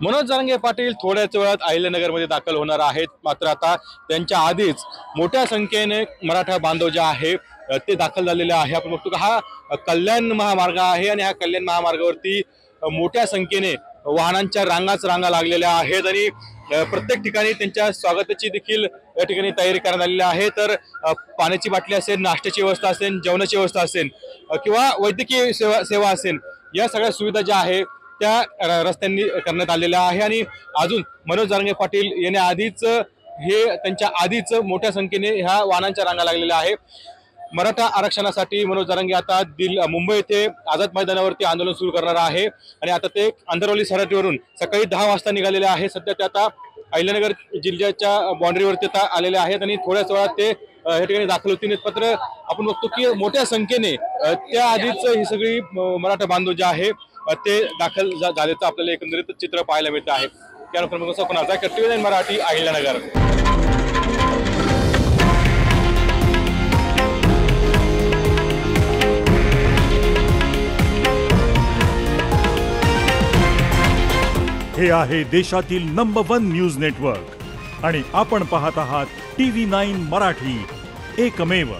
मनोज जरांगे पाटील थोड्याच वेळात अहिल्यानगरमध्ये दाखल होणार आहेत। मात्र आता त्यांच्या आधीच मोठ्या संख्येने मराठा बांधव जे आहे ते दाखल झालेले आहे। आपण बघतो हा कल्याण महामार्ग आहे आणि ह्या कल्याण महामार्गावरती मोठ्या संख्येने वाहनांच्या रांगा लागलेल्या आहेत आणि प्रत्येक ठिकाणी त्यांच्या स्वागताची देखील या ठिकाणी तयारी करण्यात आलेली आहे। तर पाण्याची बाटली असेल, नाश्त्याची व्यवस्था असेल, जेवणाची व्यवस्था असेल किंवा वैद्यकीय सेवा असेल, या सगळ्या सुविधा ज्या आहेत त्या रस्त्यांनी करण्यात आलेल्या आहे। आणि अजून मनोज जरांगे पाटील येण्या आधीच त्यांच्या आधीच मोठ्या संख्येने ह्या वाहनांच्या रांगा लागलेल्या आहे। मराठा आरक्षणासाठी मनोज जरांगे आता मुंबई येथे आझाद मैदानावरती आंदोलन सुरू करणार आहे आणि आता ते अंधरवली सरहद्दीवरून सकाळी 10 वाजता निघालेले आहे। सध्या ते आता अहिल्यानगर जिल्ह्याच्या बाउंड्रीवरती आता आलेले आहेत आणि थोड्याच वेळात ते या ठिकाणी दाखल होतील। मात्र आपण बघतो की मोठ्या संख्येने त्या आधीच ही सगळी मराठा बांधव जे आहे ते दाखल झाल्याचं आपल्याला एकंदरीत चित्र पाहायला मिळतं आहे। त्यानुसार आपण आता टीव्ही9 मराठी अहिल्यानगर। हे आहे देशातील नंबर 1 न्यूज नेटवर्क आणि आपण पाहत आहात टीव्ही 9 मराठी, एकमेव।